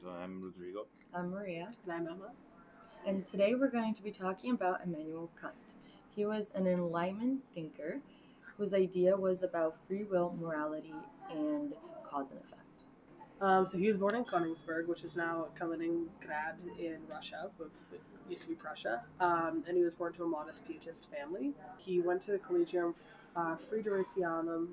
So I'm Rodrigo. I'm Maria. And I'm Emma. And today we're going to be talking about Immanuel Kant. He was an Enlightenment thinker whose idea was about free will, morality, and cause and effect. So he was born in Königsberg, which is now Kaliningrad in Russia, but it used to be Prussia. And he was born to a modest pietist family. He went to the Collegium Fridericianum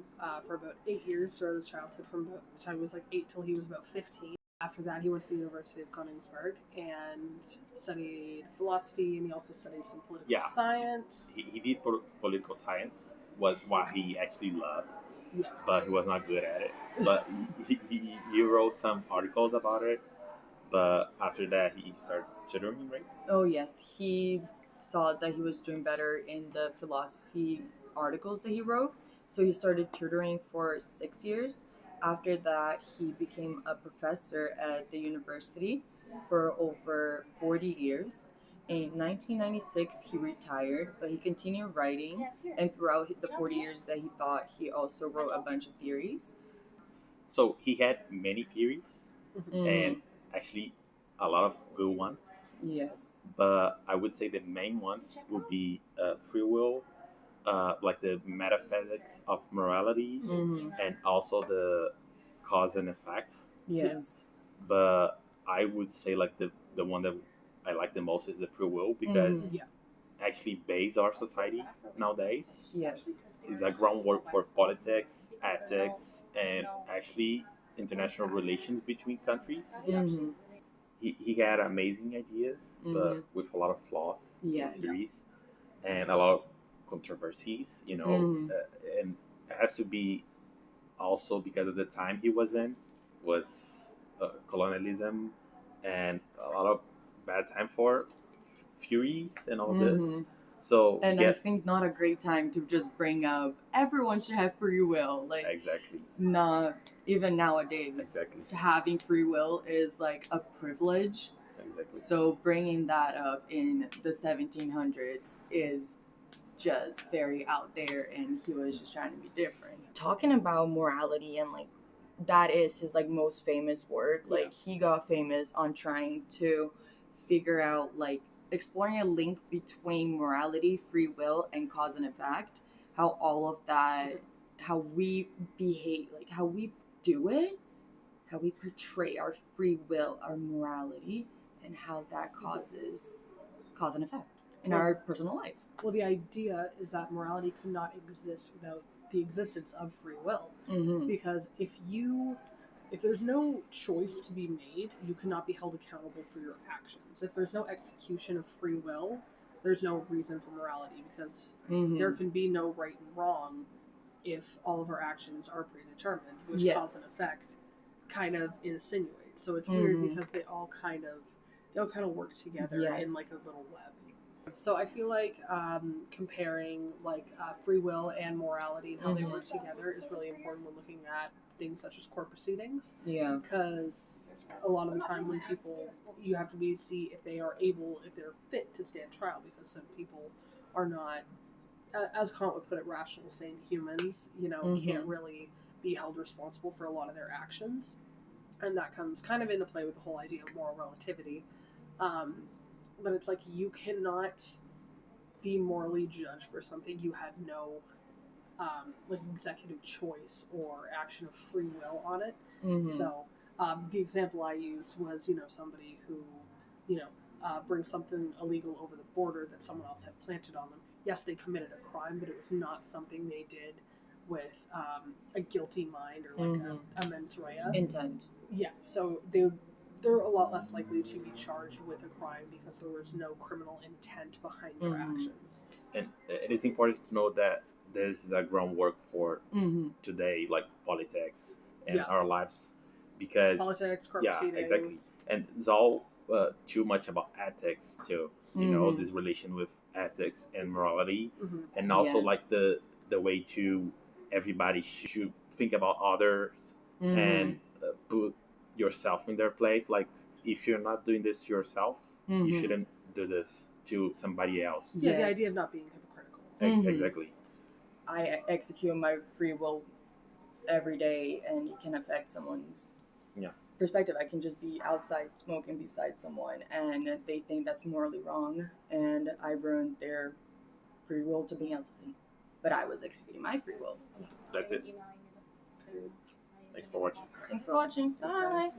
for about 8 years throughout his childhood, from about the time he was like 8 till he was about 15. After that, he went to the University of Königsberg and studied philosophy, and he also studied some political science. He did political science, was what he actually loved, Yeah. but he was not good at it. But he wrote some articles about it, but after that he started tutoring, right? Oh, yes. He saw that he was doing better in the philosophy articles that he wrote, so he started tutoring for 6 years. After that, he became a professor at the university for over 40 years. In 1996, he retired, but he continued writing, and throughout the 40 years that he taught, he also wrote a bunch of theories. So he had many theories, and actually a lot of good ones. Yes. But I would say the main ones would be free will, like the metaphysics of morality, and also the cause and effect. Yes. But I would say like the one that I like the most is the free will, because actually base our society nowadays. Yes. It's a groundwork for politics, ethics, and actually international relations between countries. He had amazing ideas, but with a lot of flaws, theories, and a lot of controversies, and it has to be also because of the time he was in, was colonialism and a lot of bad time for furies and all this. So I think not a great time to just bring up everyone should have free will. Like, exactly. Not even nowadays. Exactly. Having free will is like a privilege. Exactly. So bringing that up in the 1700s is just very out there, and he was just trying to be different. Talking about morality, and like that is his like most famous work. Like he got famous on trying to figure out, like, exploring a link between morality, free will, and cause and effect. How all of that, how we behave, like how we do it, how we portray our free will, our morality, and how that causes cause and effect in our personal life. Well, the idea is that morality could not exist without the existence of free will. Because if there's no choice to be made, you cannot be held accountable for your actions. If there's no execution of free will, there's no reason for morality, because there can be no right and wrong if all of our actions are predetermined, which cause and effect kind of insinuates. So it's weird because they all kind of work together in like a little web. So I feel like comparing like free will and morality and how they work together is really important when looking at things such as court proceedings. Yeah. Because a lot of the time when people, you have to see if they are able, if they're fit to stand trial, because some people are not, as Kant would put it, rational, sane humans, can't really be held responsible for a lot of their actions. And that comes kind of into play with the whole idea of moral relativity. But it's like you cannot be morally judged for something you had no like executive choice or action of free will on it. So the example I used was, somebody who, brings something illegal over the border that someone else had planted on them. Yes, they committed a crime, but it was not something they did with a guilty mind or like a mens rea. Intent. Yeah, so they're a lot less likely to be charged with a crime because there was no criminal intent behind their actions. And it is important to know that this is a groundwork for today, like politics and our lives, because politics, court proceedings. Exactly, and it's all too much about ethics too. This relation with ethics and morality, and also like the way to everybody should think about others and put yourself in their place. Like, if you're not doing this yourself, you shouldn't do this to somebody else. Yeah, the idea of not being hypocritical. Exactly. I execute my free will every day, and it can affect someone's perspective. I can just be outside smoking beside someone and they think that's morally wrong, and I ruined their free will to be on something. But I was executing my free will. That's it. Thanks for watching. Thanks for watching. Bye.